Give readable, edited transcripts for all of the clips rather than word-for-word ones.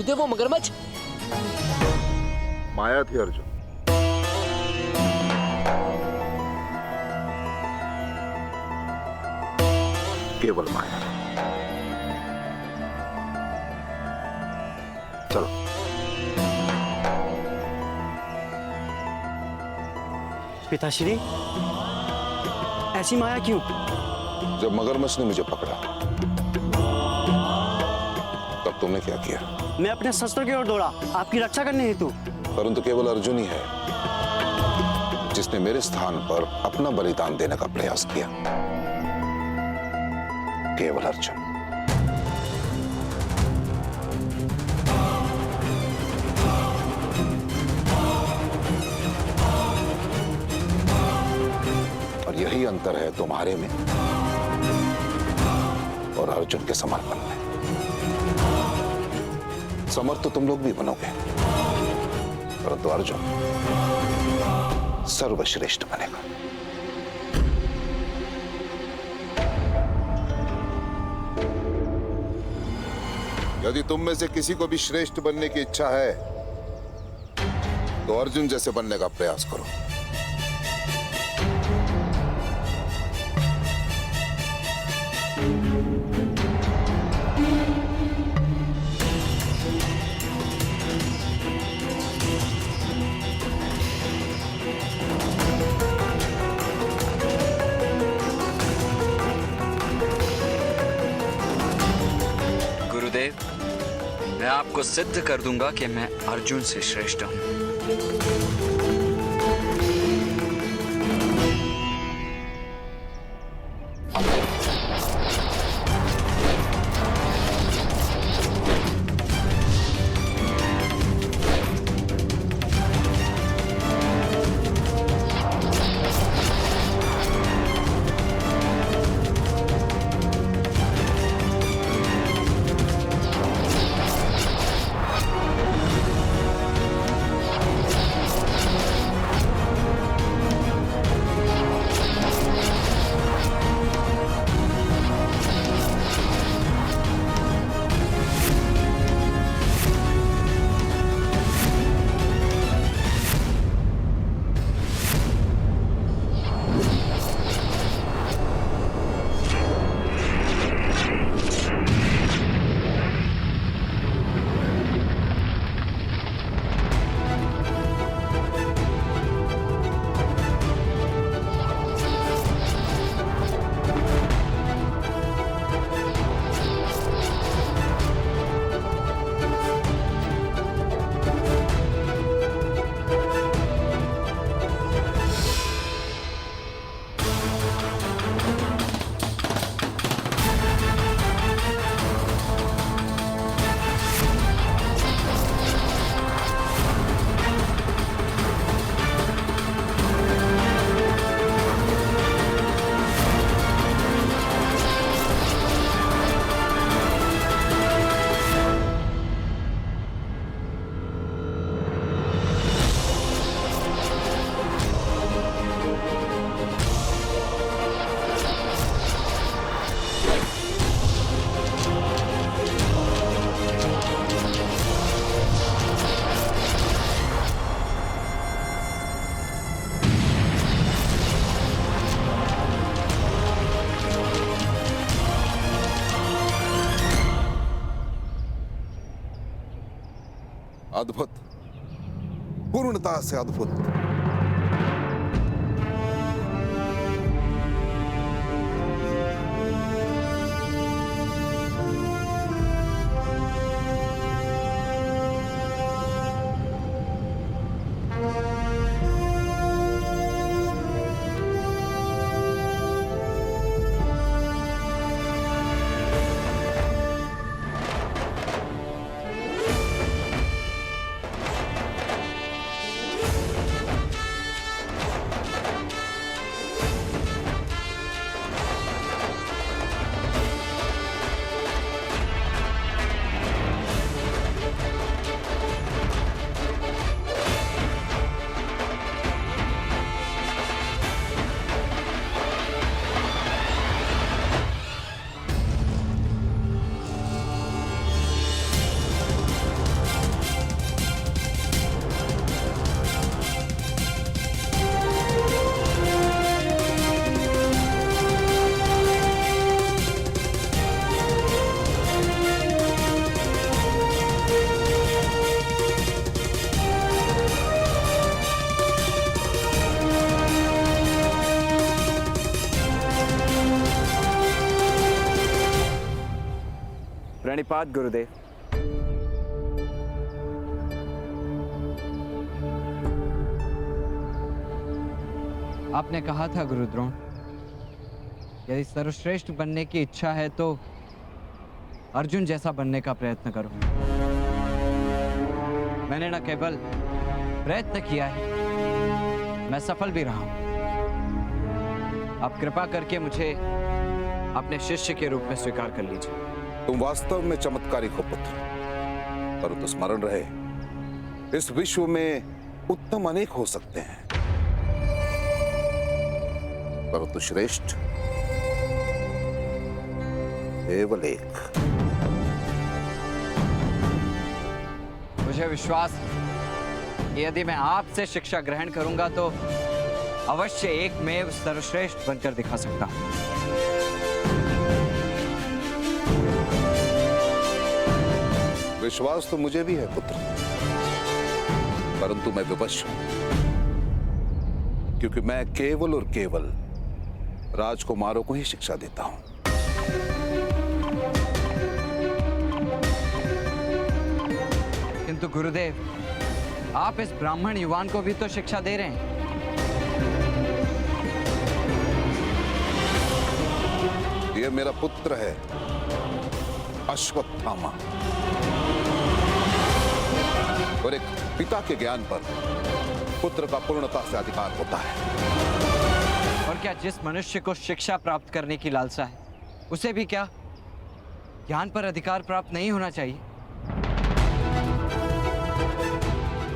खुद है वो मगरमच्छ? माया थी अर्जुन। केवल माया। चलो। पिताश्री, ऐसी माया क्यों? जब मगरमच्छ ने मुझे पकड़ा तब तुमने क्या किया? मैं अपने शस्त्र की ओर दौड़ा, आपकी रक्षा करने हेतु। परंतु केवल अर्जुन ही है जिसने मेरे स्थान पर अपना बलिदान देने का प्रयास किया। केवल अर्जुन। और यही अंतर है तुम्हारे में और अर्जुन के समर्पण में। समर्थ तो तुम लोग भी बनोगे, परंतु अर्जुन सर्वश्रेष्ठ बनेगा। यदि तुम में से किसी को भी श्रेष्ठ बनने की इच्छा है तो अर्जुन जैसे बनने का प्रयास करो। गुरुदेव, मैं आपको सिद्ध कर दूंगा कि मैं अर्जुन से श्रेष्ठ हूं। अद्भुत, पूर्णता से अद्भुत। पाणिपात गुरुदेव। आपने कहा था गुरुद्रोण, यदि सर्वश्रेष्ठ बनने की इच्छा है तो अर्जुन जैसा बनने का प्रयत्न करो। मैंने न केवल प्रयत्न किया है, मैं सफल भी रहा हूं। आप कृपा करके मुझे अपने शिष्य के रूप में स्वीकार कर लीजिए। तुम वास्तव में चमत्कारी हो पुत्र, परंतु स्मरण रहे, इस विश्व में उत्तम अनेक हो सकते हैं, परंतु श्रेष्ठ केवल एक। मुझे विश्वास है कि यदि मैं आपसे शिक्षा ग्रहण करूंगा तो अवश्य एकमेव सर्वश्रेष्ठ बनकर दिखा सकता हूं। विश्वास तो मुझे भी है पुत्र, परंतु मैं विवश हूं, क्योंकि मैं केवल और केवल राजकुमारों को ही शिक्षा देता हूं। किंतु गुरुदेव, आप इस ब्राह्मण युवान को भी तो शिक्षा दे रहे हैं। यह मेरा पुत्र है अश्वत्थामा, और एक पिता के ज्ञान पर पुत्र का पूर्णता से अधिकार होता है। और क्या जिस मनुष्य को शिक्षा प्राप्त करने की लालसा है, उसे भी क्या ज्ञान पर अधिकार प्राप्त नहीं होना चाहिए?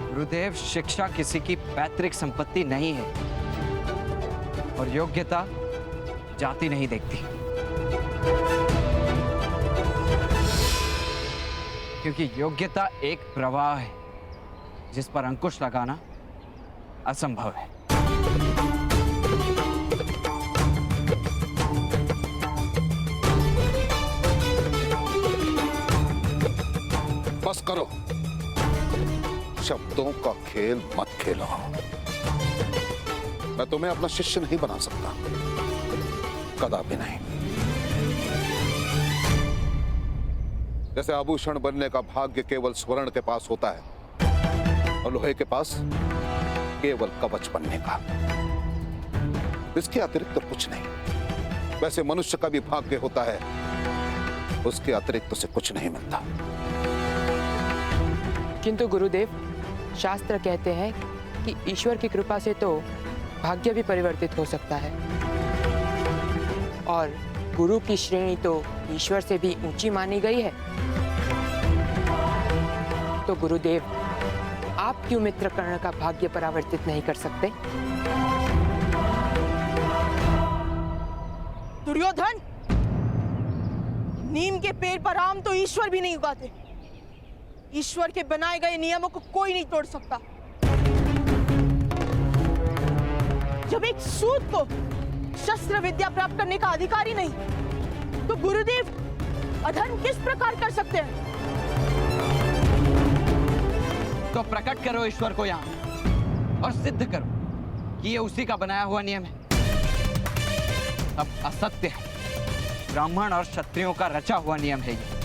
गुरुदेव, शिक्षा किसी की पैतृक संपत्ति नहीं है, और योग्यता जाति नहीं देखती। क्योंकि योग्यता एक प्रवाह है जिस पर अंकुश लगाना असंभव है। बस करो, शब्दों का खेल मत खेलो। मैं तुम्हें अपना शिष्य नहीं बना सकता, कदापि नहीं। जैसे आभूषण बनने का भाग्य केवल स्वर्ण के पास होता है और लोहे के पास केवल कवच बनने का, इसके अतिरिक्त तो कुछ नहीं। वैसे मनुष्य का भी भाग्य होता है, उसके अतिरिक्त उसे कुछ नहीं मिलता। किंतु गुरुदेव, शास्त्र कहते हैं कि ईश्वर की कृपा से तो भाग्य भी परिवर्तित हो सकता है, और गुरु की श्रेणी तो ईश्वर से भी ऊंची मानी गई है। तो गुरुदेव, आप क्यों मित्र कर्ण का भाग्य परावर्तित नहीं कर सकते? दुर्योधन, नीम के पेड़ पर आम तो ईश्वर भी नहीं उगाते। ईश्वर के बनाए गए नियमों को कोई नहीं तोड़ सकता। जब एक सूत को शस्त्र विद्या प्राप्त करने का अधिकार ही नहीं, तो गुरुदेव अधर्म किस प्रकार कर सकते हैं? तो प्रकट करो ईश्वर को यहाँ और सिद्ध करो कि ये उसी का बनाया हुआ नियम है। अब असत्य है, ब्राह्मण और क्षत्रियों का रचा हुआ नियम है ये।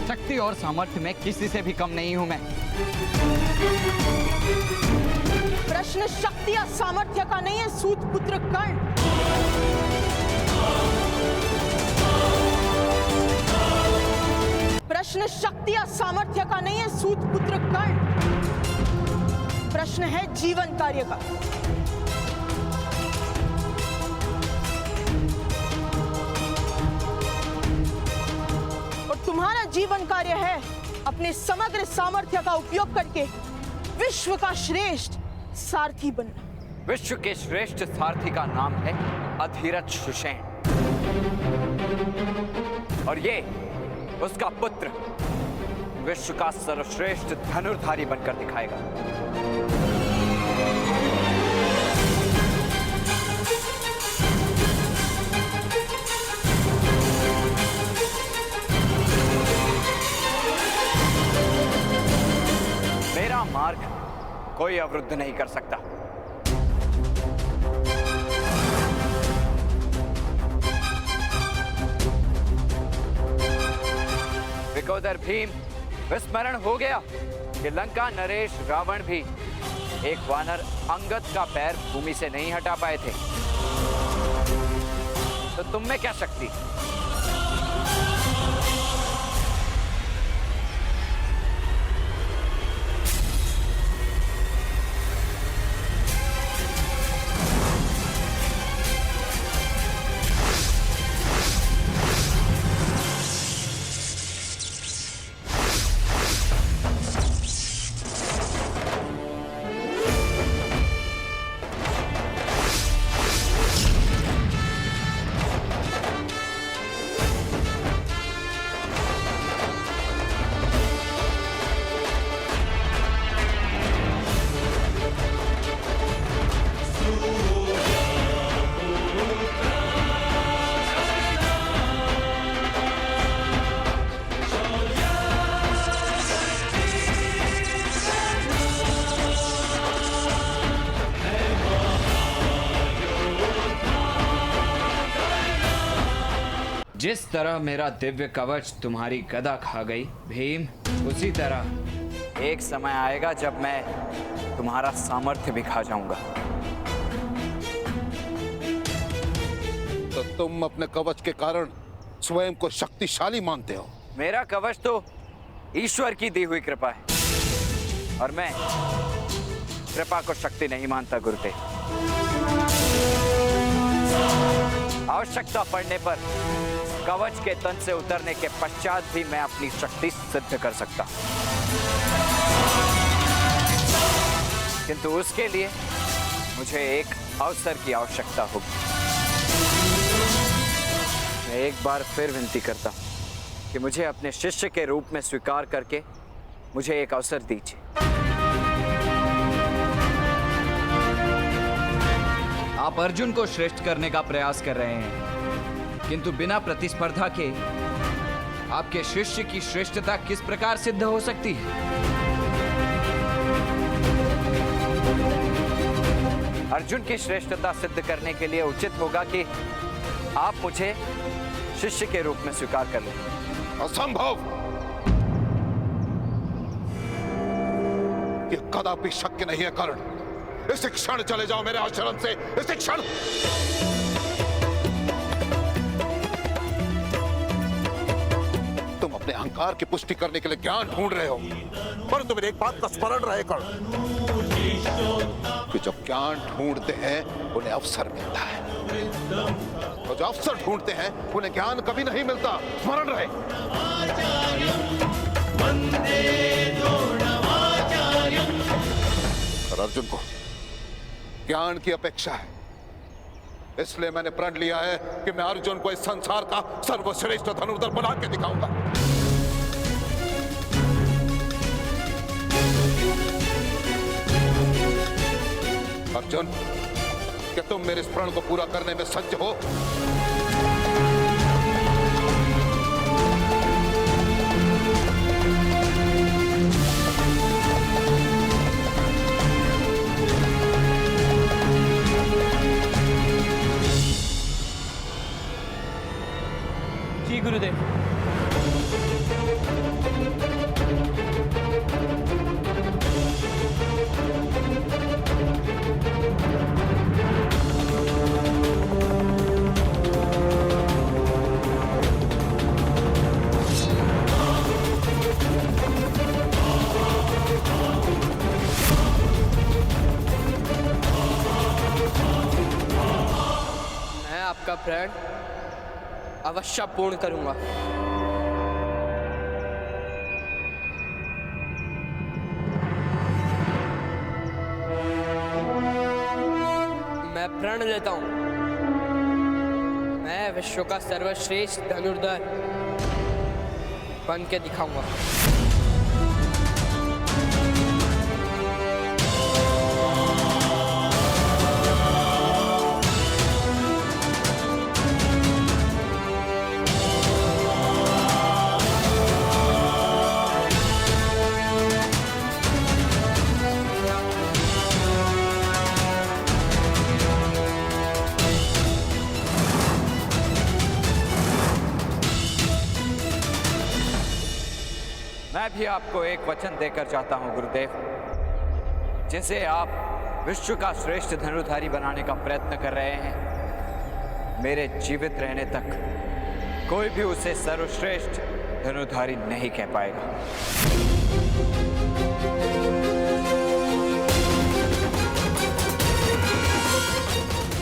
शक्ति और सामर्थ्य में किसी से भी कम नहीं हूं मैं। प्रश्न शक्ति या सामर्थ्य का नहीं है सूत पुत्र कर्ण। प्रश्न शक्ति या सामर्थ्य का नहीं है सूत पुत्र कर्ण। प्रश्न है जीवन कार्य का। और तुम्हारा जीवन कार्य है अपने समग्र सामर्थ्य का उपयोग करके विश्व का श्रेष्ठ सारथी बनना। विश्व के श्रेष्ठ सारथी का नाम है अधीरथ सुषेण, और ये उसका पुत्र विश्व का सर्वश्रेष्ठ धनुर्धारी बनकर दिखाएगा। मेरा मार्ग कोई अवरुद्ध नहीं कर सकता। लंबोदर भीम, विस्मरण हो गया कि लंका नरेश रावण भी एक वानर अंगद का पैर भूमि से नहीं हटा पाए थे। तो तुम में क्या शक्ति? जिस तरह मेरा दिव्य कवच तुम्हारी गदा खा गई भीम, उसी तरह एक समय आएगा जब मैं तुम्हारा सामर्थ्य भी खा जाऊंगा। तो तुम अपने कवच के कारण स्वयं को शक्तिशाली मानते हो? मेरा कवच तो ईश्वर की दी हुई कृपा है और मैं कृपा को शक्ति नहीं मानता गुरुदेव। आवश्यकता पड़ने पर कवच के तन से उतरने के पश्चात भी मैं अपनी शक्ति सिद्ध कर सकता हूं, किंतु उसके लिए मुझे एक अवसर की आवश्यकता होगी। मैं एक बार फिर विनती करता हूं कि मुझे अपने शिष्य के रूप में स्वीकार करके मुझे एक अवसर दीजिए। आप अर्जुन को श्रेष्ठ करने का प्रयास कर रहे हैं, किंतु बिना प्रतिस्पर्धा के आपके शिष्य की श्रेष्ठता किस प्रकार सिद्ध हो सकती है? अर्जुन की श्रेष्ठता सिद्ध करने के लिए उचित होगा कि आप मुझे शिष्य के रूप में स्वीकार कर लें। असंभव! यह कदापि शक्य नहीं है कर्ण। इसी क्षण चले जाओ मेरे आश्रम से, इसी क्षण। तुम अपने अहंकार की पुष्टि करने के लिए ज्ञान ढूंढ रहे हो, परंतु मेरी एक बात का स्मरण रहे कर्ण कि जब ज्ञान ढूंढते हैं उन्हें अवसर मिलता है, और जो अवसर ढूंढते हैं उन्हें ज्ञान कभी नहीं मिलता। स्मरण रहे। और अर्जुन को ज्ञान की अपेक्षा है, इसलिए मैंने प्रण लिया है कि मैं अर्जुन को इस संसार का सर्वश्रेष्ठ धनुर्धर बना के दिखाऊंगा। अर्जुन, क्या तुम मेरे इस प्रण को पूरा करने में सज्ज हो? जी गुरुदेव। मैं आपका प्रण अवश्य पूर्ण करूंगा। मैं प्रण लेता हूं, मैं विश्व का सर्वश्रेष्ठ धनुर्धर बन के दिखाऊंगा। मैं भी आपको एक वचन देकर जाता हूं गुरुदेव, जिसे आप विश्व का श्रेष्ठ धनुर्धारी बनाने का प्रयत्न कर रहे हैं। मेरे जीवित रहने तक कोई भी उसे सर्वश्रेष्ठ धनुर्धारी नहीं कह पाएगा।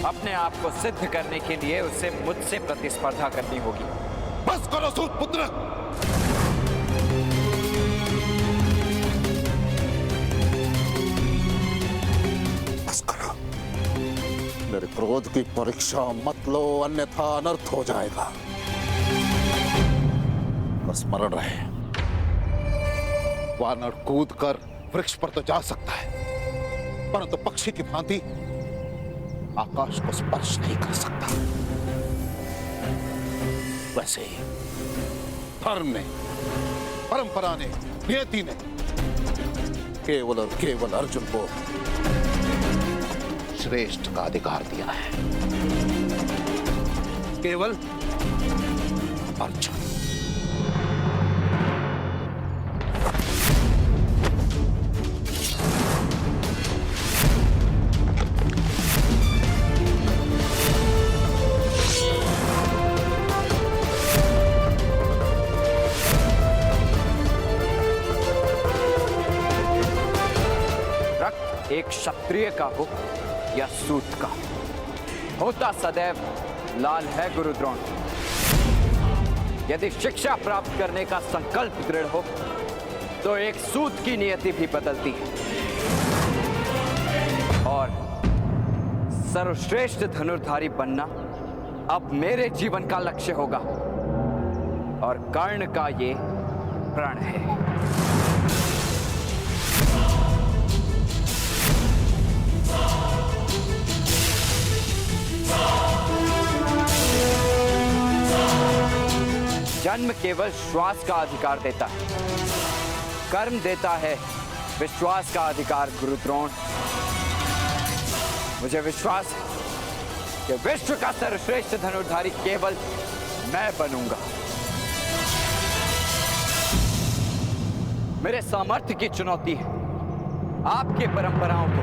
अपने आप को सिद्ध करने के लिए उसे मुझसे प्रतिस्पर्धा करनी होगी। बस करो सूत पुत्र। बस करो। मेरे क्रोध की परीक्षा मत लो, अन्यथा अनर्थ हो जाएगा। स्मरण रहे, वानर कूद कर वृक्ष पर तो जा सकता है, परंतु पक्षी की भांति आकाश को स्पर्श नहीं कर सकता। वैसे ही धर्म ने, परंपरा ने, नियति ने केवल और केवल अर्जुन को श्रेष्ठ का अधिकार दिया है। केवल अर्जुन। एक क्षत्रिय का हो या सूत का, होता सदैव लाल है गुरु द्रोण। यदि शिक्षा प्राप्त करने का संकल्प दृढ़ हो तो एक सूत की नियति भी बदलती है, और सर्वश्रेष्ठ धनुर्धारी बनना अब मेरे जीवन का लक्ष्य होगा, और कर्ण का ये प्रण है। जन्म केवल श्वास का अधिकार देता है, कर्म देता है विश्वास का अधिकार गुरु द्रोण। मुझे विश्वास है कि विश्व का सर्वश्रेष्ठ धनुर्धारी केवल मैं बनूंगा। मेरे सामर्थ्य की चुनौती है आपके परंपराओं को।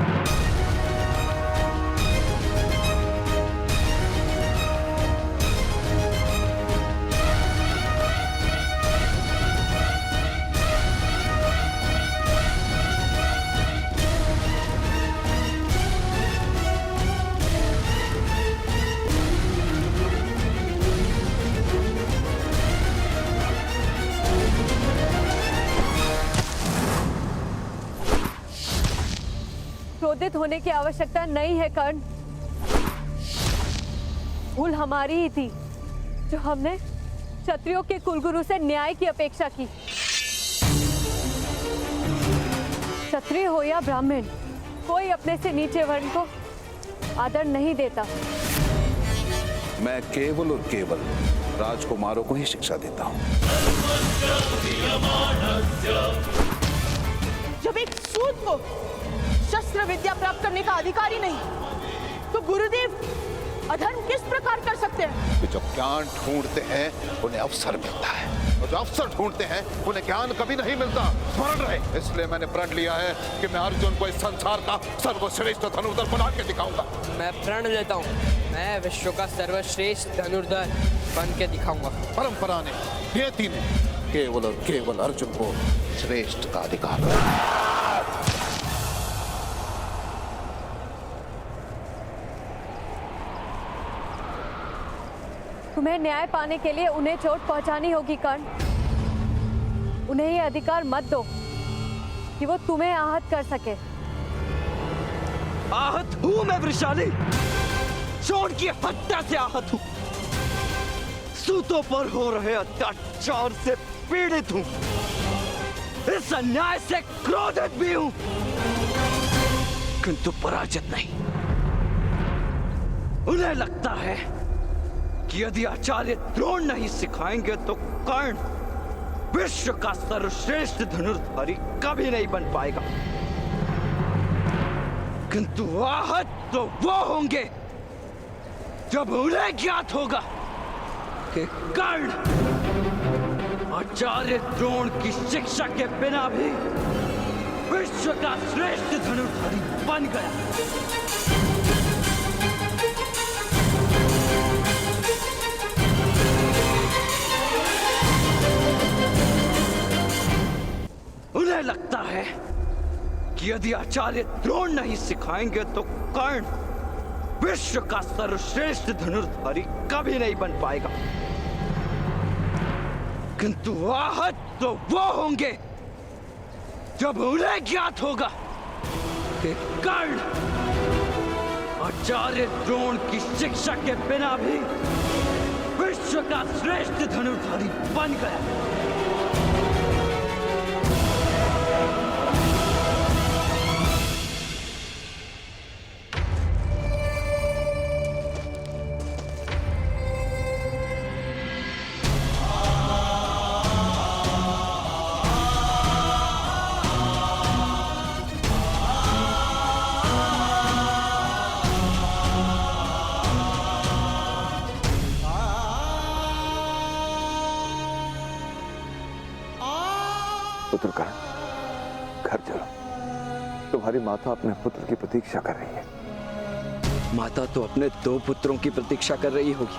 क्रोधित होने की आवश्यकता नहीं है कर्ण। भूल हमारी ही थी जो हमने क्षत्रियों के कुलगुरु से न्याय की अपेक्षा की। क्षत्रिय हो या ब्राह्मण, कोई अपने से नीचे वर्ण को आदर नहीं देता। मैं केवल और केवल राजकुमारों को ही शिक्षा देता हूं। जब एक सूत को शस्त्र विद्या प्राप्त करने का अधिकार ही नहीं, तो गुरुदेव अधर्म किस प्रकार कर सकते हैं? कि जो ज्ञान ढूंढते हैं उन्हें अवसर मिलता है, और जो अवसर ढूंढते हैं उन्हें ज्ञान कभी नहीं मिलता। स्मरण रहे, इसलिए मैंने प्रण लिया है कि मैं अर्जुन को इस संसार का सर्वश्रेष्ठ धनुर्धर बना के दिखाऊंगा। मैं प्रण लेता हूँ, मैं विश्व का सर्वश्रेष्ठ धनुर्धर बन के दिखाऊंगा। परंपरा ने, नियति ने केवल और केवल अर्जुन को श्रेष्ठ का अधिकार दिया। तुम्हें न्याय पाने के लिए उन्हें चोट पहुंचानी होगी कर्ण। उन्हें ये अधिकार मत दो कि वो तुम्हें आहत कर सके। आहत हूं मैं वृषाली, चोट की हत्या से आहत हूं, सूतों पर हो रहे अत्याचार से पीड़ित हूं, इस अन्याय से क्रोधित भी हूं, किंतु पराजित नहीं। उन्हें लगता है कि यदि आचार्य द्रोण नहीं सिखाएंगे तो कर्ण विश्व का सर्वश्रेष्ठ धनुर्धारी कभी नहीं बन पाएगा। किंतु आहत तो वो होंगे जब उन्हें ज्ञात होगा कि कर्ण आचार्य द्रोण की शिक्षा के बिना भी विश्व का श्रेष्ठ धनुर्धारी बन गया। उन्हें लगता है कि यदि आचार्य द्रोण नहीं सिखाएंगे तो कर्ण विश्व का सर्वश्रेष्ठ धनुर्धारी कभी नहीं बन पाएगा। किंतु आहत तो वो होंगे जब उन्हें ज्ञात होगा कि कर्ण आचार्य द्रोण की शिक्षा के बिना भी विश्व का श्रेष्ठ धनुर्धारी बन गया। पुत्र कर्ण, घर चलो। तुम्हारी माता अपने पुत्र की प्रतीक्षा कर रही है। माता तो अपने 2 पुत्रों की प्रतीक्षा कर रही होगी।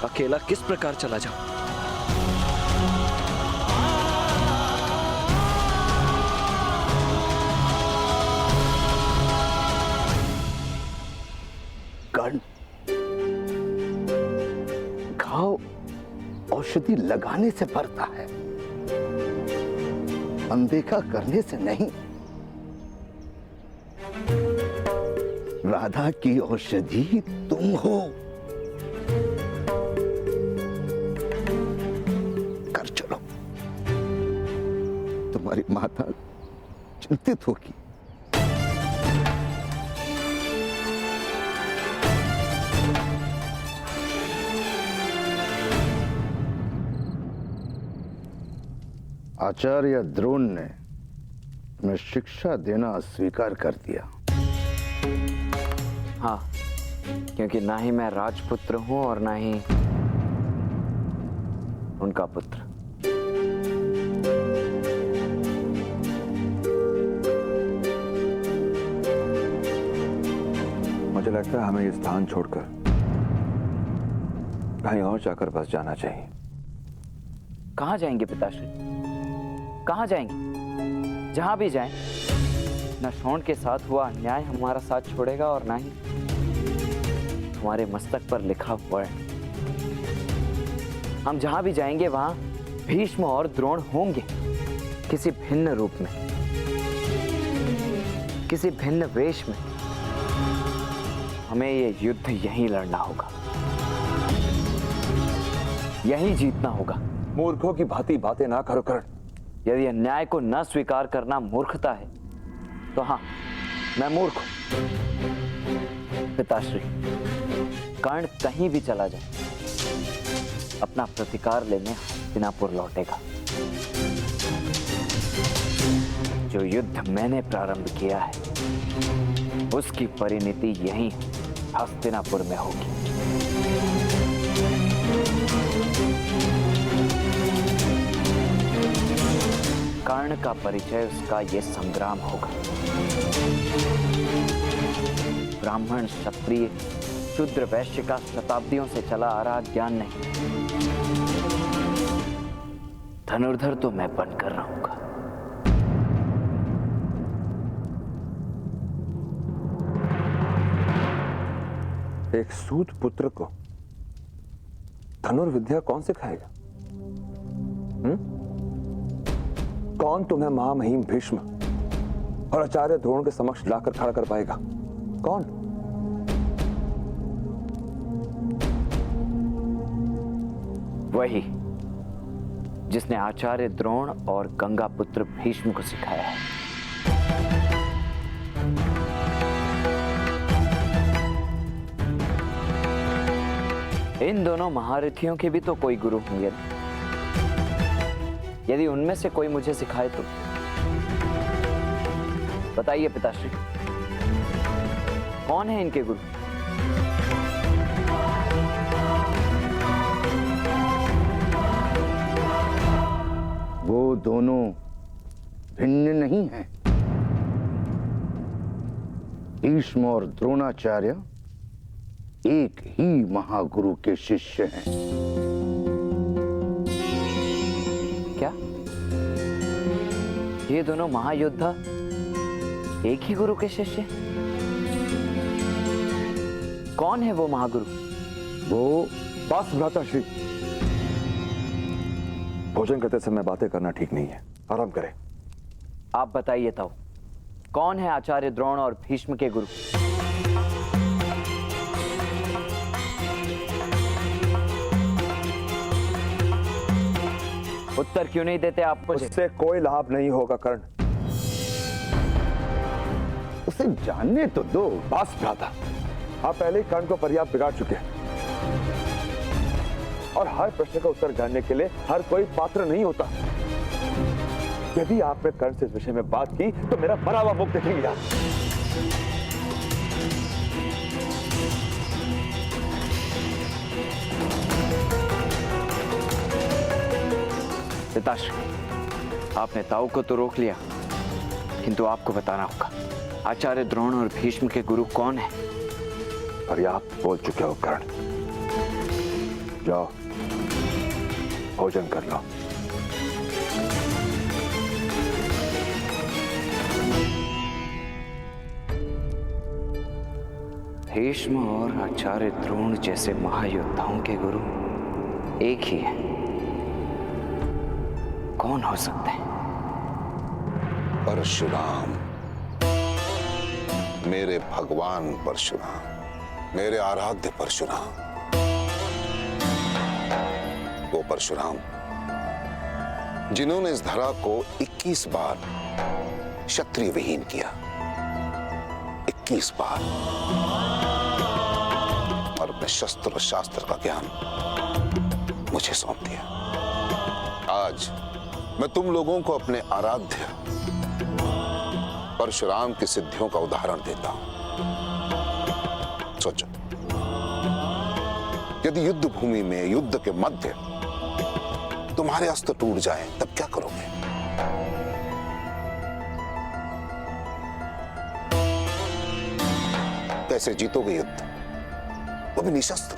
अकेला किस प्रकार चला जाऊं? कर्ण, घाव औषधि लगाने से भरता है, अनदेखा करने से नहीं। राधा की औषधि तुम हो। कर चलो, तुम्हारी माता चिंतित होगी। आचार्य द्रोण ने मैं शिक्षा देना अस्वीकार कर दिया। हाँ, क्योंकि ना ही मैं राजपुत्र हूं और ना ही उनका पुत्र। मुझे लगता है हमें ये स्थान छोड़कर कहीं और जाकर बस जाना चाहिए। कहाँ जाएंगे पिताश्री? कहाँ जाएंगे? जहां भी जाएं, न शोण के साथ हुआ अन्याय हमारा साथ छोड़ेगा और ना ही हमारे मस्तक पर लिखा वर्ण। हम जहां भी जाएंगे वहां भीष्म और द्रोण होंगे, किसी भिन्न रूप में, किसी भिन्न वेश में। हमें ये युद्ध यहीं लड़ना होगा, यहीं जीतना होगा। मूर्खों की भांति बातें ना करो कर्ण। यदि अन्याय को न स्वीकार करना मूर्खता है तो हाँ, मैं मूर्ख हूं। पिताश्री, कर्ण कहीं भी चला जाए, अपना प्रतिकार लेने हस्तिनापुर लौटेगा। जो युद्ध मैंने प्रारंभ किया है उसकी परिणति यहीं हस्तिनापुर में होगी। कर्ण का परिचय उसका ये संग्राम होगा। ब्राह्मण, क्षत्रिय, शूद्र, वैश्य का शताब्दियों से चला आ रहा ज्ञान नहीं, धनुर्धर तो मैं बनकर रहूंगा। एक सूत पुत्र को धनुर्विद्या कौन सिखाएगा? कौन तुम्हें महामहिम भीष्म और आचार्य द्रोण के समक्ष लाकर खड़ा कर पाएगा? कौन? वही जिसने आचार्य द्रोण और गंगा पुत्र भीष्म को सिखाया है। इन दोनों महारथियों के भी तो कोई गुरु होंगे। यदि उनमें से कोई मुझे सिखाए तो बताइए पिताश्री, कौन है इनके गुरु? दोनों भिन्न नहीं हैं। भीष्म और द्रोणाचार्य एक ही महागुरु के शिष्य हैं। क्या ये दोनों महायोद्धा एक ही गुरु के शिष्य? कौन है वो महागुरु? वो बस भ्राताश्री, भोजन करते समय बातें करना ठीक नहीं है, आराम करें। आप बताइए ताऊ, कौन है आचार्य द्रोण और भीष्म के गुरु? उत्तर क्यों नहीं देते आप मुझे? उससे कोई लाभ नहीं होगा कर्ण। उसे जानने तो दो। बस भ्राता, आप पहले ही कर्ण को पर्याप्त बिगाड़ चुके हैं और हर प्रश्न का उत्तर जानने के लिए हर कोई पात्र नहीं होता। यदि आपने कर्ण से इस विषय में बात की तो मेरा मरा हुआ मुख देखेंगे आप। पिताश्री, आपने ताऊ को तो रोक लिया, किंतु आपको बताना होगा आचार्य द्रोण और भीष्म के गुरु कौन है? पर्याप्त बोल चुके हो कर्ण, जाओ भोजन कर लो। भीष्म और आचार्य द्रोण जैसे महायोद्धाओं के गुरु एक ही है, कौन हो सकते हैं? परशुराम, मेरे भगवान परशुराम, मेरे आराध्य परशुराम। वो परशुराम जिन्होंने इस धरा को 21 बार क्षत्रिय विहीन किया, 21 बार, और अपने शस्त्र और शास्त्र का ज्ञान मुझे सौंप दिया। आज मैं तुम लोगों को अपने आराध्य परशुराम की सिद्धियों का उदाहरण देता हूं। सोचो, यदि युद्ध भूमि में, युद्ध के मध्य तुम्हारे अस्त्र टूट जाएं, तब क्या करोगे? कैसे जीतोगे युद्ध, वो भी निशस्त्र?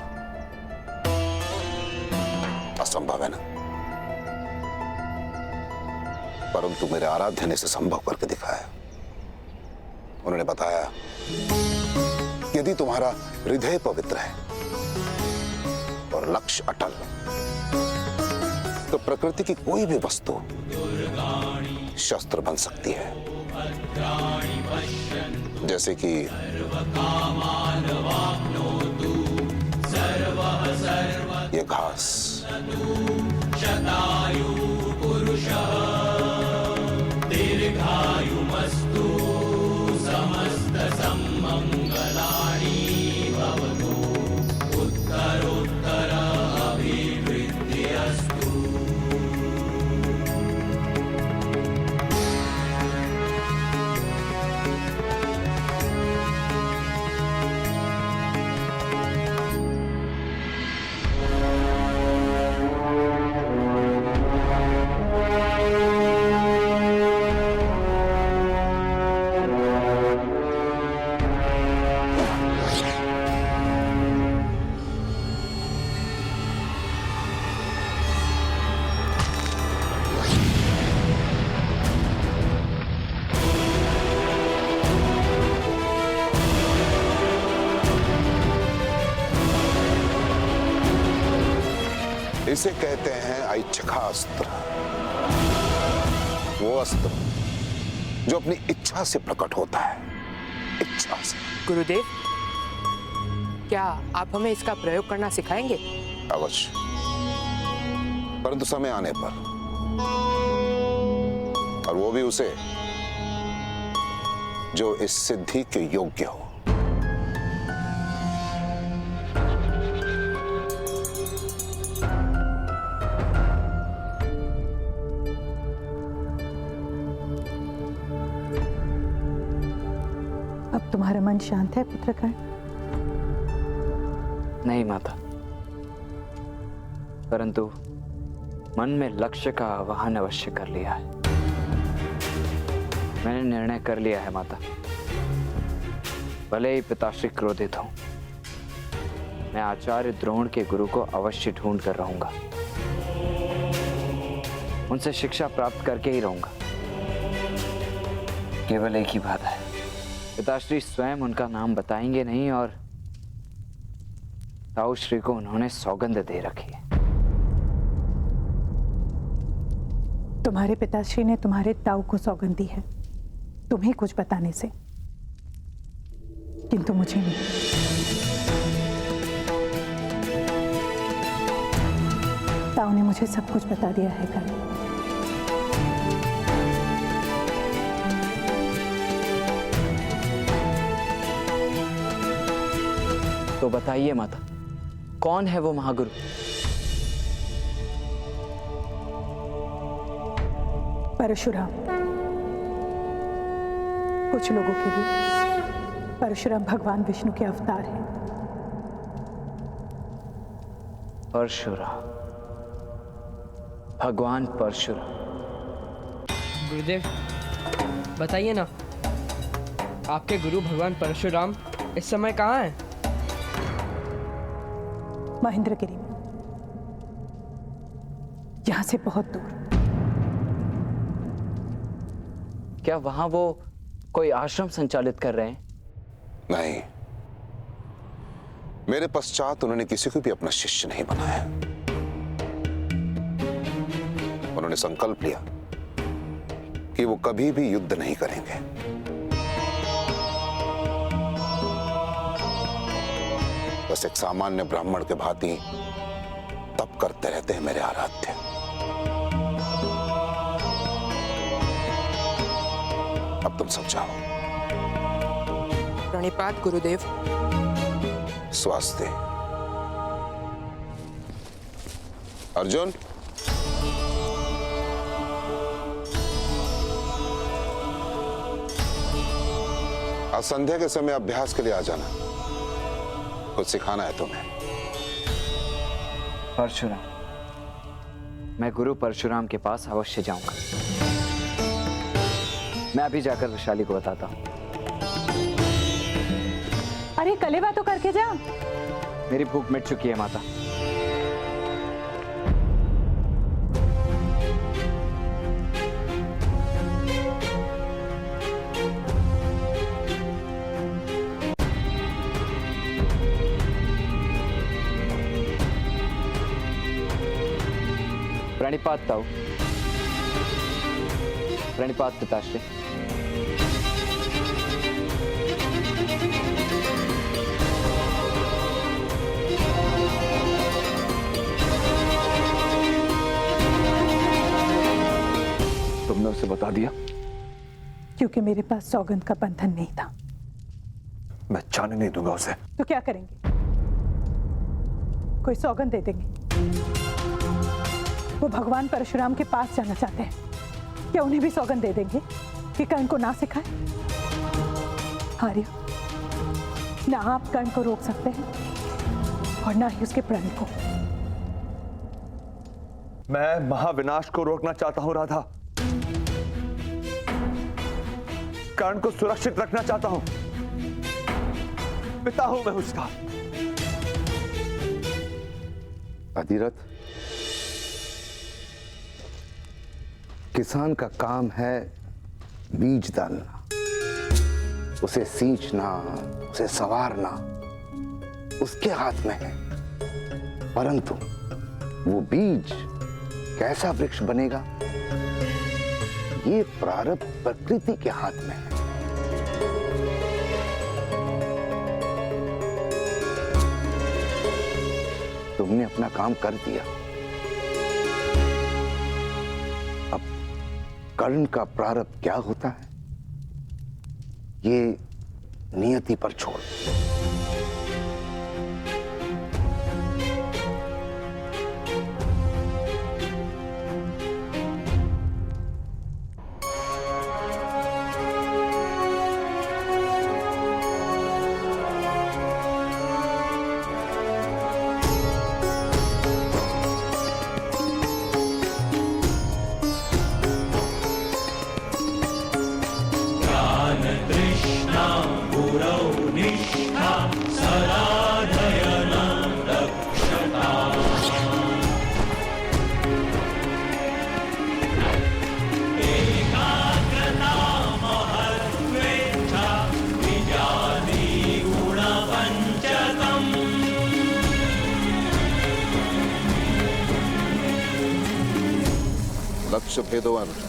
असंभव है ना। परंतु मेरे आराध्य ने इसे संभव करके दिखाया। उन्होंने बताया, यदि तुम्हारा हृदय पवित्र है और लक्ष्य अटल, तो प्रकृति की कोई भी वस्तु शस्त्र बन सकती है। जैसे कि ये घास, दीर्घायुमस्तु समस्त सम्मंगलानि भवतु, उत्तरोत्तर अभिवृद्धिरस्तु। इसे कहते हैं ऐच्छिकास्त्र। वो अस्त्र जो अपनी इच्छा से प्रकट होता है, इच्छा से। गुरुदेव, क्या आप हमें इसका प्रयोग करना सिखाएंगे? अवश्य, परंतु समय आने पर, और वो भी उसे जो इस सिद्धि के योग्य हो। अब तुम्हारा मन शांत है पुत्र कर्ण? नहीं माता, परंतु मन में लक्ष्य का आवाहन अवश्य कर लिया है। मैंने निर्णय कर लिया है माता। भले ही पिताश्री क्रोधित हों, मैं आचार्य द्रोण के गुरु को अवश्य ढूंढ कर रहूंगा। उनसे शिक्षा प्राप्त करके ही रहूंगा। केवल एक ही बात है, पिताश्री स्वयं उनका नाम बताएंगे नहीं और ताऊ श्री को उन्होंने सौगंध दे रखी है। तुम्हारे पिताश्री ने तुम्हारे ताऊ को सौगंध दी है तुम्हें कुछ बताने से, किंतु मुझे नहीं। ताऊ ने मुझे सब कुछ बता दिया है कल। तो बताइए माता, कौन है वो महागुरु? परशुराम। कुछ लोगों के लिए परशुराम भगवान विष्णु के अवतार हैं। परशुराम, भगवान परशुराम। गुरुदेव बताइए ना, आपके गुरु भगवान परशुराम इस समय कहाँ हैं? महेंद्रगिरी में, यहां से बहुत दूर। क्या वहां वो कोई आश्रम संचालित कर रहे हैं? नहीं, मेरे पश्चात उन्होंने किसी को भी अपना शिष्य नहीं बनाया। उन्होंने संकल्प लिया कि वो कभी भी युद्ध नहीं करेंगे। बस एक सामान्य ब्राह्मण के भांति तप करते रहते हैं मेरे आराध्य। अब तुम समझाओ। प्रणिपात गुरुदेव। स्वास्थ्य। अर्जुन, आज संध्या के समय अभ्यास के लिए आ जाना, कुछ सिखाना है तुम्हें। परशुराम, मैं गुरु परशुराम के पास अवश्य जाऊंगा। मैं अभी जाकर वैशाली को बताता हूं। अरे कलेवा तो करके जा। मेरी भूख मिट चुकी है माता। प्रणिपात ताऊ। प्रणिपात पिताश्री। तुमने उसे बता दिया? क्योंकि मेरे पास सौगंध का बंधन नहीं था। मैं जाने नहीं दूंगा उसे। तो क्या करेंगे? कोई सौगंध दे देंगे? वो भगवान परशुराम के पास जाना चाहते हैं, क्या उन्हें भी सौगंध दे देंगे कि कर्ण को ना सिखाए? आर्य, ना आप कर्ण को रोक सकते हैं और ना ही उसके प्रण को। मैं महाविनाश को रोकना चाहता हूं राधा। कर्ण को सुरक्षित रखना चाहता हूं। पिता हूं मैं उसका। अधिरथ, किसान का काम है बीज डालना, उसे सींचना, उसे संवारना उसके हाथ में है। परंतु वो बीज कैसा वृक्ष बनेगा, ये प्रारब्ध प्रकृति के हाथ में है। तुमने अपना काम कर दिया, अब कर्ण का प्रारब्ध क्या होता है ये नियति पर छोड़। लक्ष्य भेदो अर्जुन।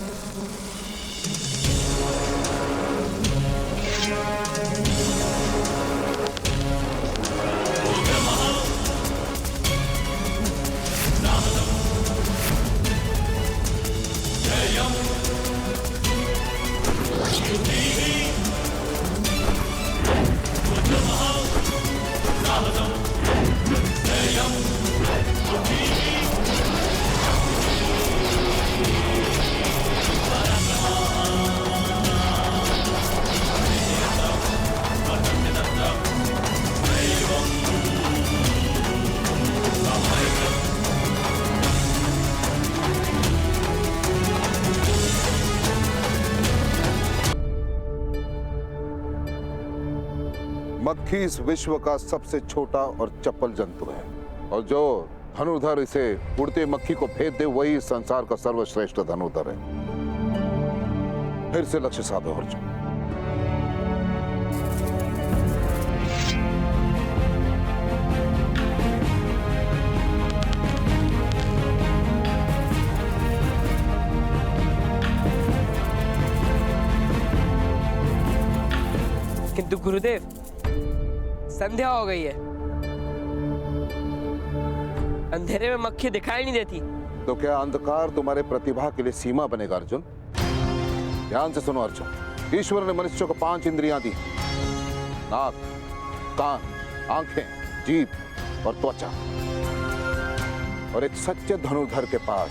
मक्खी इस विश्व का सबसे छोटा और चपल जंतु है, और जो धनुर्धर इसे उड़ती मक्खी को भेद दे वही इस संसार का सर्वश्रेष्ठ धनुर्धर है। फिर से लक्ष्य साधो अर्जुन। किंतु गुरुदेव, संध्या हो गई है, अंधेरे में मक्खी दिखाई नहीं देती। तो क्या अंधकार तुम्हारे प्रतिभा के लिए सीमा बनेगा अर्जुन? ध्यान से सुनो अर्जुन, ईश्वर ने मनुष्य को 5 इंद्रियां दी, नाक, कान, आंखें, जीभ और त्वचा। और एक सच्चे धनुर्धर के पास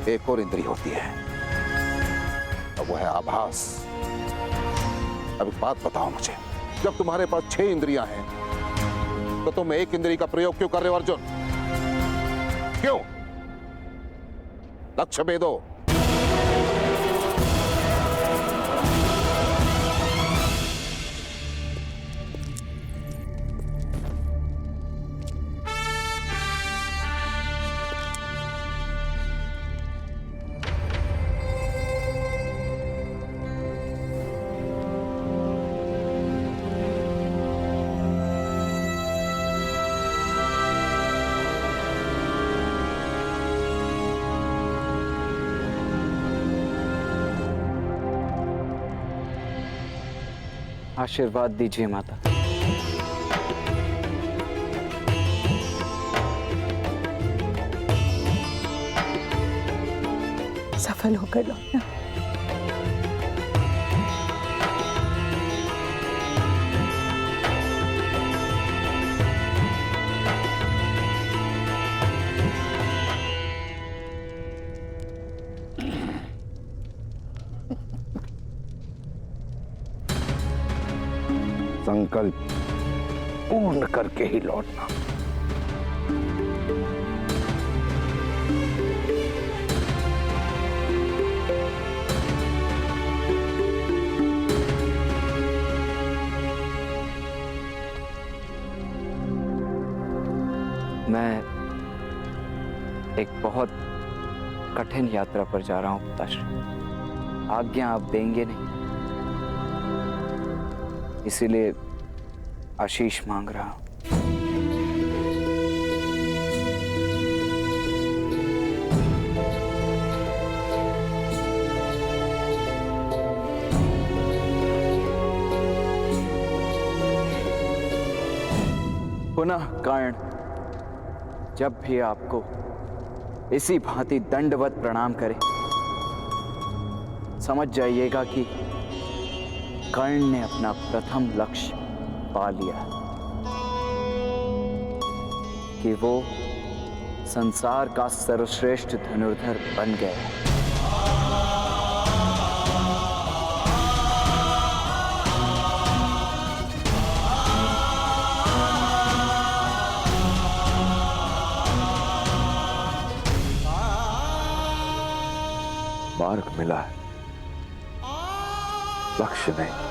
एक और इंद्रिय होती है, और वो है आभास। अब एक बात बताओ मुझे, जब तुम्हारे पास 6 इंद्रियां हैं तो तुम एक इंद्रिय का प्रयोग क्यों कर रहे हो अर्जुन? क्यों? लक्ष्य भेदो। आशीर्वाद दीजिए माता। सफल होकर लौटना। संकल्प पूर्ण करके ही लौटना। मैं एक बहुत कठिन यात्रा पर जा रहा हूं पिताश्री। आज्ञा आप देंगे नहीं, इसीलिए आशीष मांग रहा हूं। पुनः कर्ण, जब भी आपको इसी भांति दंडवत प्रणाम करे, समझ जाइएगा कि कर्ण ने अपना प्रथम लक्ष्य पा लिया, कि वो संसार का सर्वश्रेष्ठ धनुर्धर बन गया। मार्ग मिला है, लक्ष्य नहीं।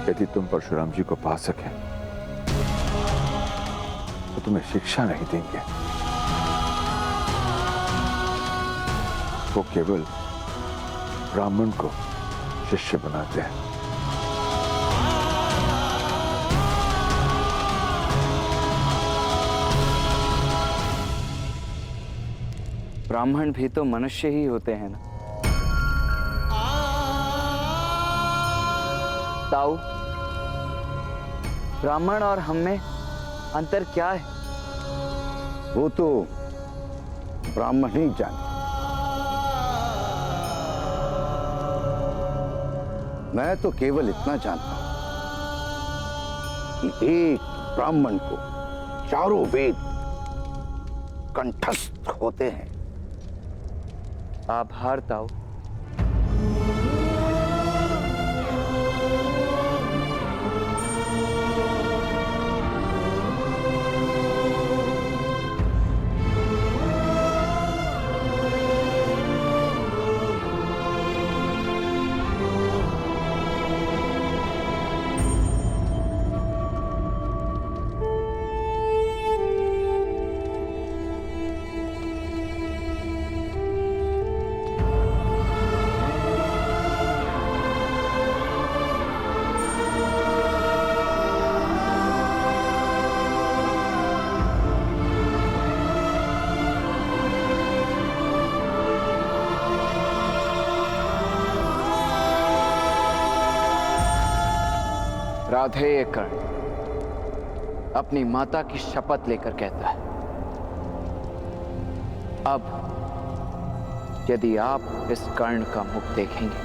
यदि तुम परशुराम जी को पा सके तो तुम्हें शिक्षा नहीं देंगे, वो केवल ब्राह्मण को शिष्य बनाते हैं। ब्राह्मण भी तो मनुष्य ही होते हैं ना। ताऊ, ब्राह्मण और हम में अंतर क्या है? वो तो ब्राह्मण ही जाने। मैं तो केवल इतना जानता हूं कि एक ब्राह्मण को चारों वेद कंठस्थ होते हैं। आभार ताऊ। राधेय कर्ण अपनी माता की शपथ लेकर कहता है, अब यदि आप इस कर्ण का मुख देखेंगे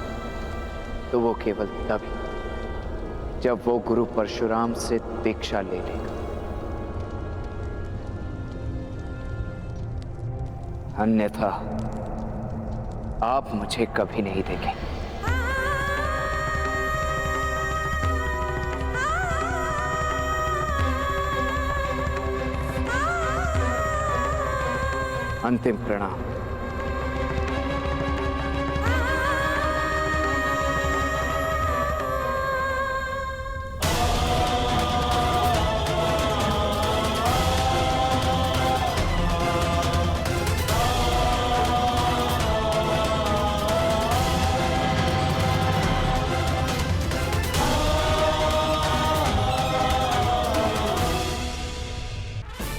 तो वो केवल तभी जब वो गुरु परशुराम से दीक्षा ले लेगा, अन्यथा आप मुझे कभी नहीं देखेंगे। अंतिम प्रणाम।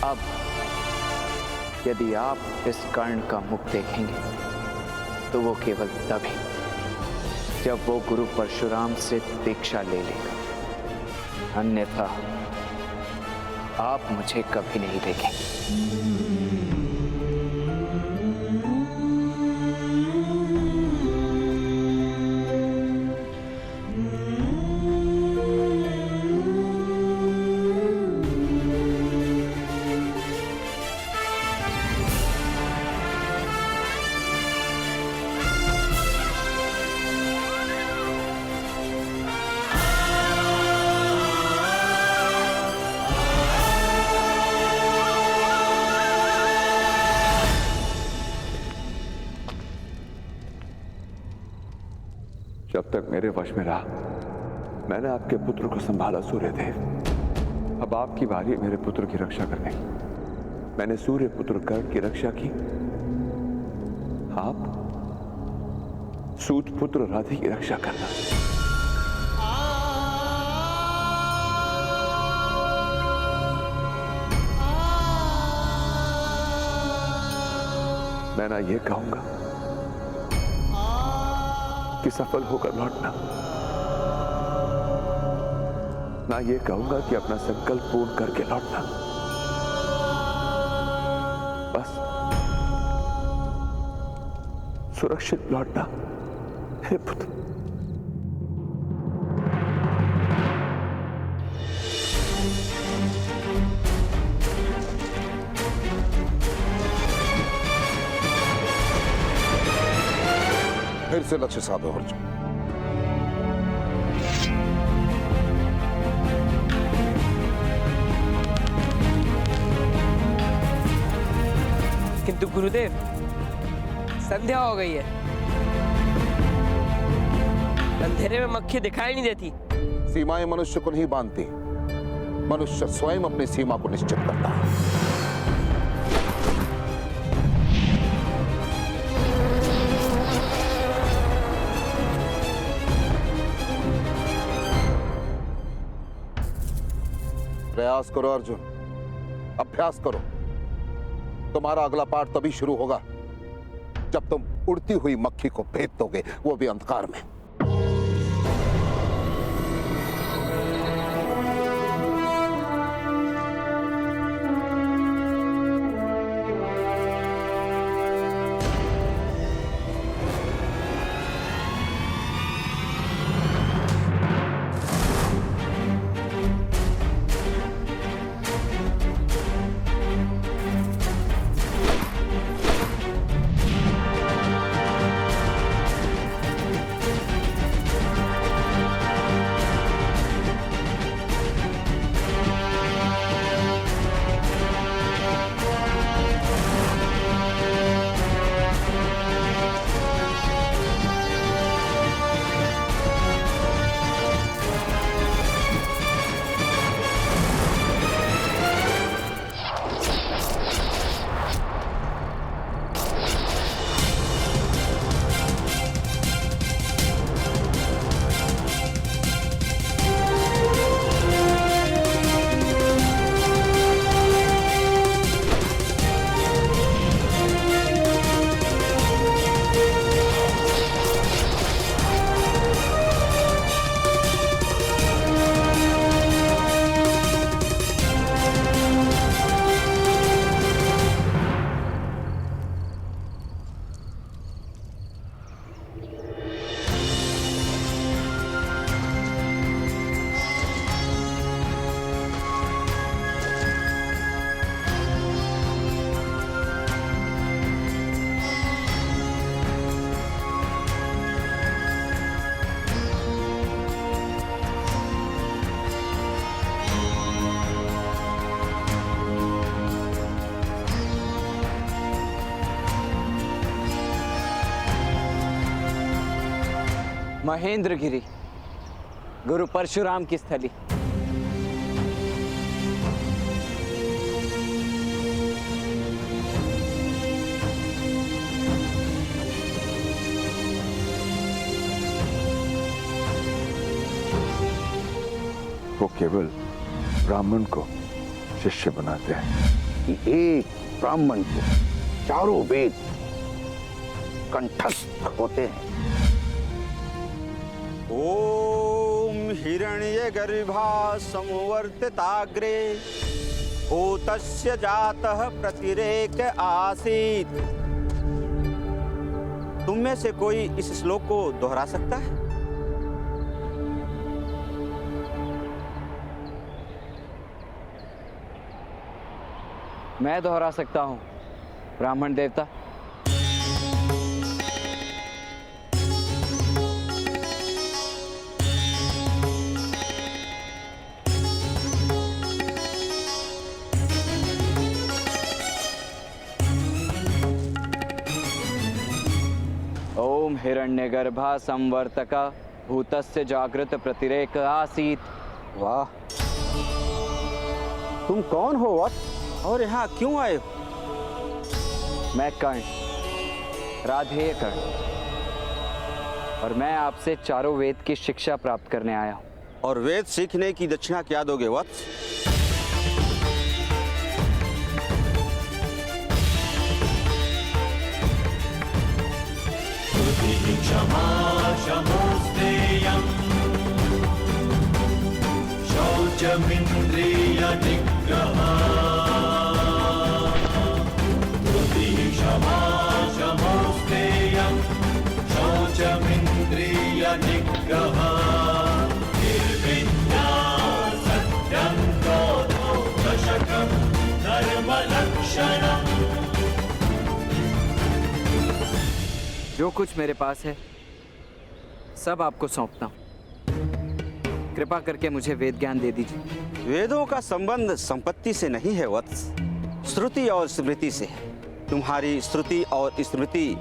अब यदि आप इस कर्ण का मुख देखेंगे तो वो केवल तभी जब वो गुरु परशुराम से दीक्षा ले लेगा, अन्यथा आप मुझे कभी नहीं देखेंगे। जब तक मेरे वश में रहा मैंने आपके पुत्र को संभाला सूर्यदेव। अब आपकी बारी मेरे पुत्र की रक्षा करने की। मैंने सूर्य पुत्र कर्ण की रक्षा की, आप सूत पुत्र राधे की रक्षा करना। मैं ना ये कहूंगा कि सफल होकर लौटना, ना ये कहूंगा कि अपना संकल्प पूर्ण करके लौटना। बस सुरक्षित लौटना हे पुत्र। फिर से लक्ष्य साधो अर्जुन। किंतु गुरुदेव, संध्या हो गई है, अंधेरे में मक्खी दिखाई नहीं देती। सीमाएं मनुष्य को नहीं बांधती, मनुष्य स्वयं अपनी सीमा को निश्चित करता है। प्रयास करो अर्जुन, अभ्यास करो। तुम्हारा अगला पाठ तभी शुरू होगा जब तुम उड़ती हुई मक्खी को भेद दोगे, वो भी अंधकार में। महेंद्रगिरी, गुरु परशुराम की स्थली। वो केवल ब्राह्मण को शिष्य बनाते हैं। कि एक ब्राह्मण को चारों वेद कंठस्थ होते हैं। ओम हिरण्यगर्भा संवर्तिताग्रे भूतस्य जातः प्रतिरेक आसीत्। तुम में से कोई इस श्लोक को दोहरा सकता है? मैं दोहरा सकता हूं, ब्राह्मण देवता। ओम हिरण्यगर्भा संवर्तका भूतस्य जागृत प्रतिरेक आसीत्। वाह, तुम कौन हो वत्स? और यहाँ क्यों आए हो? मैं कर्ण, राधेय कर्ण, और मैं आपसे चारों वेद की शिक्षा प्राप्त करने आया हूँ। और वेद सीखने की दक्षिणा क्या दोगे वत्स? क्षमा शमोस्तेयम् शौचमिन्द्रिय निग्रहः। क्षमा शमोस्तेयम् शौचमिन्द्रिय निग्रहः। निर्विद्या सत्यं क्रोधो दशकं धर्मलक्षणम्। जो कुछ मेरे पास है सब आपको सौंपता हूं। कृपा करके मुझे वेद ज्ञान दे दीजिए। वेदों का संबंध संपत्ति से नहीं है वत्स, श्रुति और स्मृति से है। तुम्हारी श्रुति और स्मृति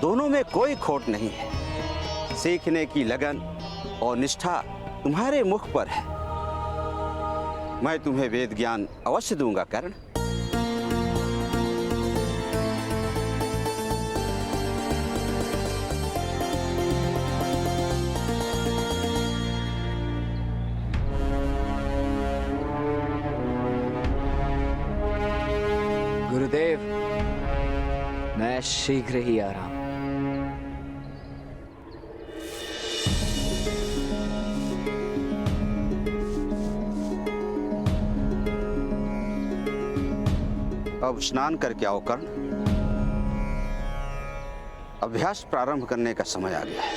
दोनों में कोई खोट नहीं है। सीखने की लगन और निष्ठा तुम्हारे मुख पर है। मैं तुम्हें वेद ज्ञान अवश्य दूंगा कर्ण। गुरुदेव, मैं शीघ्र ही आ रहा हूं। अब स्नान करके आओ कर्ण। अभ्यास प्रारंभ करने का समय आ गया है।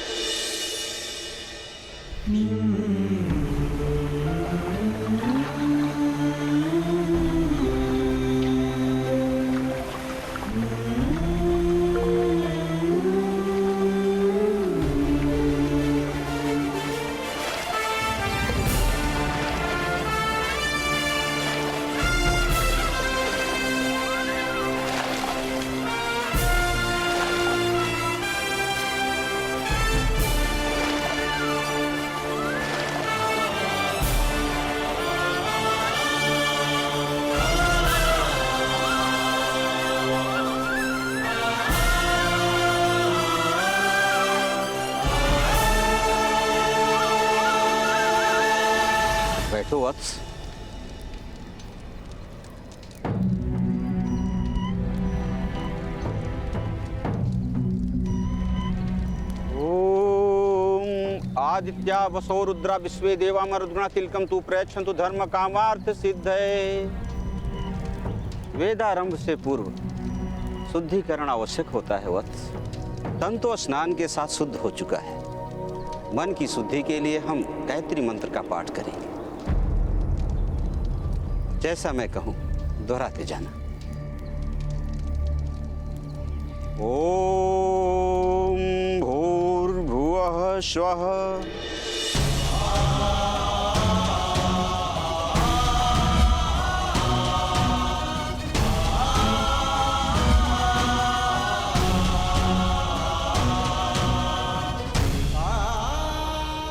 बैठो वत्स। ओम आदित्या वसो रुद्रा विश्वे देवा मरुद्गुणा तिलकम तु प्रयच्छन्तु धर्म कामार्थ सिद्धये। वेदारंभ से पूर्व शुद्धिकरण आवश्यक होता है वत्स। तन तो स्नान के साथ शुद्ध हो चुका है। मन की शुद्धि के लिए हम गायत्री मंत्र का पाठ करेंगे। जैसा मैं कहूं दोहराते जाना। ओम भूर्भुवः स्वः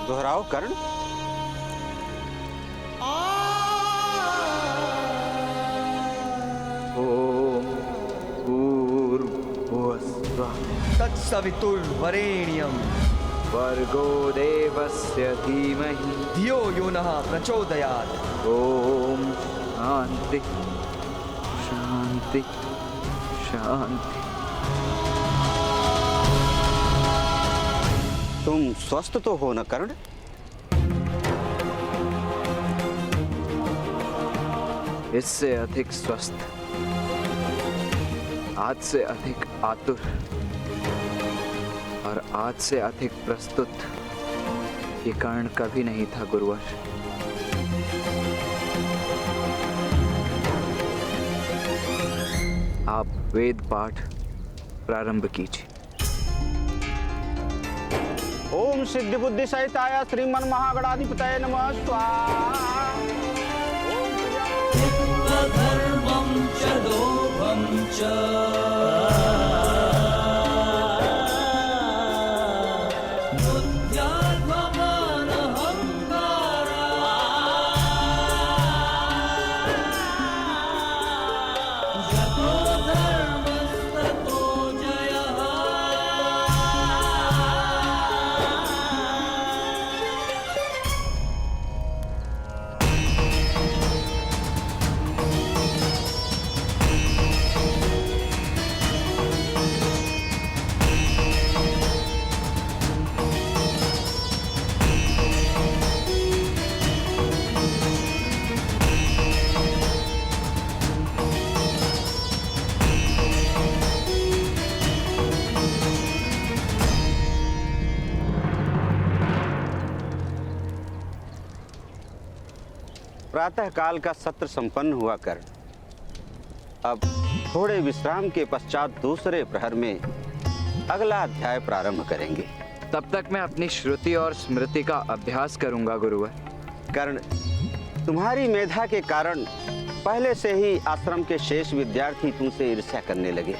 दोहराओ कर्ण। तत्सवितुर्वरेण्यं भर्गो देवस्य धीमहि धियो यो नः प्रचोदयात्। ओम शांति शांति शांति। तुम स्वस्थ तो हो न कर्ण? इससे अधिक स्वस्थ, आज से अधिक आतुर और आज से अधिक प्रस्तुत ये कर्ण कभी नहीं था गुरुवर। आप वेद पाठ प्रारंभ कीजिए। ओम सिद्धि बुद्धि सहिताय श्रीमन महागणाधिपतये नमः स्वाहा। धर्मं च लोभं च प्रातः काल का सत्र संपन्न हुआ कर्ण। अब थोड़े विश्राम के पश्चात दूसरे प्रहर में अगला अध्याय प्रारंभ करेंगे। तब तक मैं अपनी श्रुति और स्मृति का अभ्यास करूंगा गुरुवर। कर्ण, तुम्हारी मेधा के कारण पहले से ही आश्रम के शेष विद्यार्थी तुमसे ईर्ष्या करने लगे।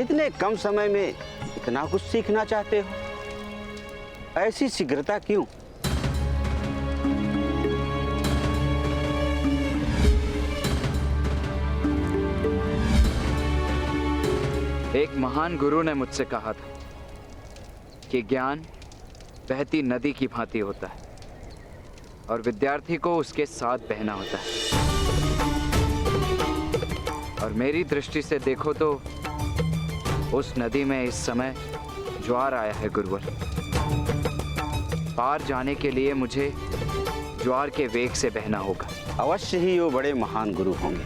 इतने कम समय में इतना कुछ सीखना चाहते हो, ऐसी शीघ्रता क्यों? एक महान गुरु ने मुझसे कहा था कि ज्ञान बहती नदी की भांति होता है और विद्यार्थी को उसके साथ बहना होता है। और मेरी दृष्टि से देखो तो उस नदी में इस समय ज्वार आया है गुरुवर। पार जाने के लिए मुझे ज्वार के वेग से बहना होगा। अवश्य ही वो बड़े महान गुरु होंगे,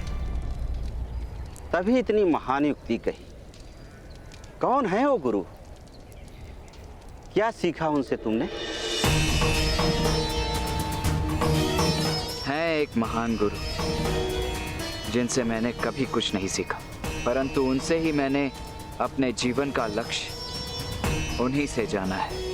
तभी इतनी महान युक्ति कही। कौन है वो गुरु? क्या सीखा उनसे तुमने? है एक महान गुरु जिनसे मैंने कभी कुछ नहीं सीखा, परंतु उनसे ही मैंने अपने जीवन का लक्ष्य उन्हीं से जाना है।